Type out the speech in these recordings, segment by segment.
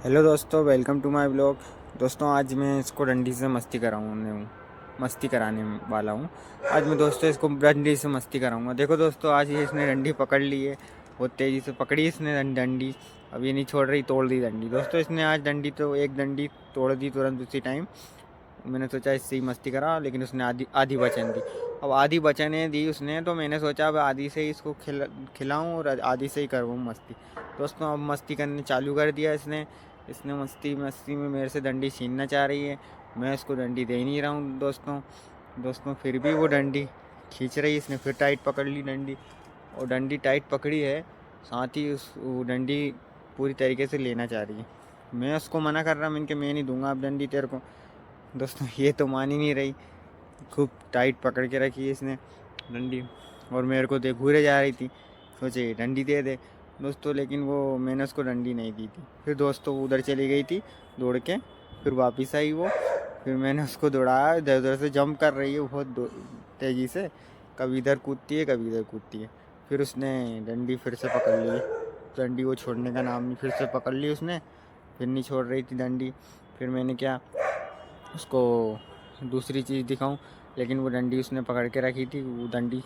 Hello दोस्तों, welcome to my blog. दोस्तों, आज मैं इसको डंडी से मस्ती कराने वाला हूँ। आज मैं दोस्तों इसको डंडी से मस्ती कराऊंगा। देखो दोस्तों, आज ये इसने डंडी पकड़ ली है, बहुत तेज़ी से पकड़ी इसने डंडी। अब ये नहीं छोड़ रही, तोड़ दी डंडी। दोस्तों, इसने आज डंडी तो एक डंडी तोड़ दी तुरंत उसी टाइम। मैंने सोचा इससे ही मस्ती करा, लेकिन उसने आधी आधी बचन दी। अब आधी बचने दी उसने, तो मैंने सोचा अब आधी से ही इसको खिलाऊँ और आधी से ही करूँ मस्ती। दोस्तों, अब मस्ती करने चालू कर दिया इसने। मस्ती मस्ती में मेरे से डंडी छीनना चाह रही है। मैं इसको डंडी दे नहीं रहा हूँ दोस्तों फिर भी वो डंडी खींच रही है। इसने फिर टाइट पकड़ ली डंडी, और डंडी टाइट पकड़ी है, साथ ही वो डंडी पूरी तरीके से लेना चाह रही है। मैं उसको मना कर रहा हूँ, इनके मैं नहीं दूंगा अब डंडी तेरे को। दोस्तों, ये तो मान ही नहीं रही, खूब टाइट पकड़ के रखी है इसने डंडी, और मेरे को घूरे जा रही थी। सोचे डंडी दे दे दोस्तों, लेकिन वो मैंने उसको डंडी नहीं दी थी। फिर दोस्तों उधर चली गई थी दौड़ के, फिर वापस आई वो। फिर मैंने उसको दौड़ाया, इधर उधर से जंप कर रही है बहुत तेज़ी से, कभी इधर कूदती है कभी इधर कूदती है। फिर उसने डंडी फिर से पकड़ ली, डंडी वो छोड़ने का नाम नहीं, फिर से पकड़ ली उसने, फिर नहीं छोड़ रही थी डंडी। फिर मैंने क्या उसको दूसरी चीज़ दिखाऊं, लेकिन वो डंडी उसने पकड़ के रखी थी, वो डंडी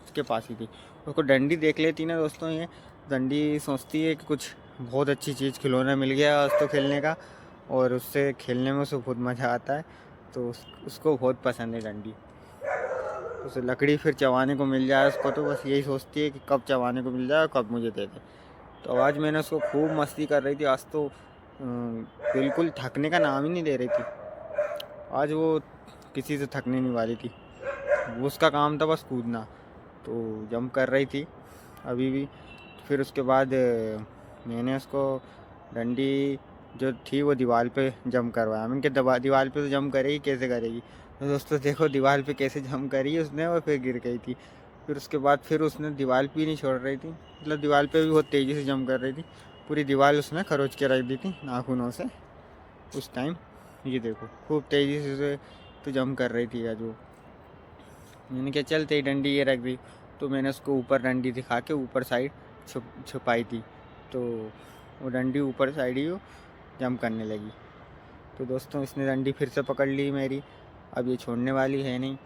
उसके पास ही थी। उसको डंडी देख लेती ना दोस्तों, ये डंडी सोचती है कि कुछ बहुत अच्छी चीज़ खिलौना मिल गया उसको खेलने का, और उससे खेलने में उसे बहुत मज़ा आता है। तो उसको बहुत पसंद है डंडी। उसे लकड़ी फिर चबाने को मिल जाए उसको, तो बस यही सोचती है कि कब चबाने को मिल जाए और कब मुझे दे दे। तो आज मैंने उसको खूब मस्ती कर रही थी। आज तो बिल्कुल थकने का नाम ही नहीं ले रही थी। आज वो किसी से थकने नहीं वाली थी, वो उसका काम था बस कूदना। तो जंप कर रही थी अभी भी। फिर उसके बाद मैंने उसको डंडी जो थी वो दीवार पे जंप करवाया। मैंने कहा दीवार पे तो जंप करेगी, कैसे करेगी। तो दोस्तों देखो दीवार पे कैसे जंप करी उसने, और फिर गिर गई थी। फिर उसके बाद फिर उसने दीवार पे नहीं छोड़ रही थी, मतलब दीवार पे भी बहुत तेज़ी से जंप कर रही थी। पूरी दीवार उसने खरोच के रख दी थी नाखूनों से उस टाइम। ये देखो खूब तेज़ी से तो जंप कर रही थी आज वो। मैंने क्या चलते ही डंडी ये रख दी, तो मैंने उसको ऊपर डंडी दिखा के ऊपर साइड छुपाई थी। तो वो डंडी ऊपर साइड ही वो जंप करने लगी। तो दोस्तों, इसने डंडी फिर से पकड़ ली मेरी। अब ये छोड़ने वाली है नहीं,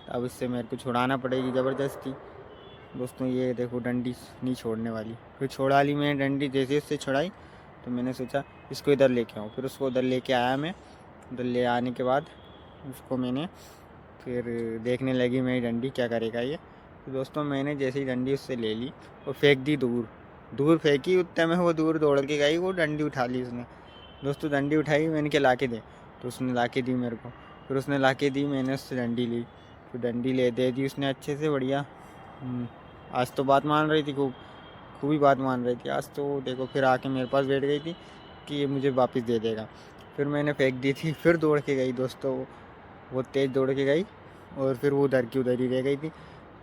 अब इससे मेरे को छुड़ाना पड़ेगी ज़बरदस्ती। दोस्तों, ये देखो डंडी नहीं छोड़ने वाली। फिर छोड़ा ली मैंने डंडी, जैसे उससे छुड़ाई तो मैंने सोचा इसको इधर लेके आऊँ। फिर उसको उधर लेके आया मैं। उधर ले आने के बाद उसको मैंने फिर देखने लगी मेरी डंडी क्या करेगा ये। तो दोस्तों, मैंने जैसे ही डंडी उससे ले ली और फेंक दी दूर, दूर फेंकी, उतने में वो दूर दौड़ के गई, वो डंडी उठा ली उसने। दोस्तों, डंडी उठाई, मैंने क्या ला के दे, तो उसने ला के दी मेरे को। फिर उसने ला के दी, मैंने उससे डंडी ली। फिर डंडी ले दे दी उसने अच्छे से, बढ़िया। आज तो बात मान रही थी, खूब ही बात मान रही थी आज तो। देखो फिर आके मेरे पास बैठ गई थी कि ये मुझे वापस दे देगा। फिर मैंने फेंक दी थी, फिर दौड़ के गई दोस्तों, बहुत तेज़ दौड़ के गई, और फिर वो उधर की उधर ही रह गई थी।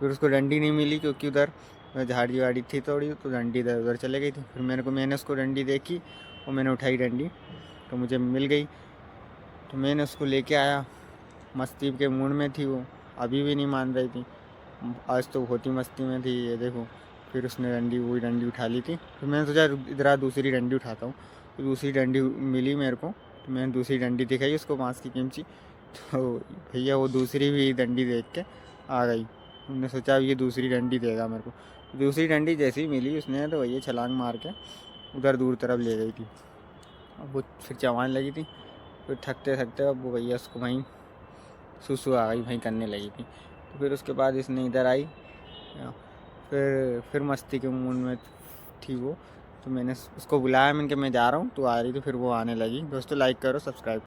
फिर उसको डंडी नहीं मिली, क्योंकि उधर झाड़ी वाड़ी थी थोड़ी, तो डंडी इधर उधर चले गई थी। फिर मैंने उसको डंडी देखी और मैंने उठाई डंडी, तो मुझे मिल गई। तो मैंने उसको लेके आया, मस्ती के मूड में थी वो, अभी भी नहीं मान रही थी। आज तो बहुत ही मस्ती में थी, ये देखो। फिर उसने वही डंडी उठा ली थी। फिर मैंने सोचा इधर दूसरी डंडी उठाता हूँ। तो दूसरी डंडी मिली मेरे को, तो मैंने दूसरी डंडी दिखाई उसको, बाँस की कीमची। तो भैया वो दूसरी भी डंडी देख के आ गई। हमने सोचा ये दूसरी डंडी देगा मेरे को। दूसरी डंडी जैसे ही मिली उसने, तो भैया छलांग मार के उधर दूर तरफ ले गई थी। अब वो फिर चबाने लगी थी। फिर थकते थकते अब वो भैया उसको वहीं सुसु आ गई, वहीं करने लगी थी। तो फिर उसके बाद इसने इधर आई, फिर मस्ती के मूड में थी वो। तो मैंने उसको बुलाया, मैंने कहा मैं जा रहा हूँ, तो आ रही। तो फिर वो आने लगी। दोस्तों, लाइक करो, सब्सक्राइब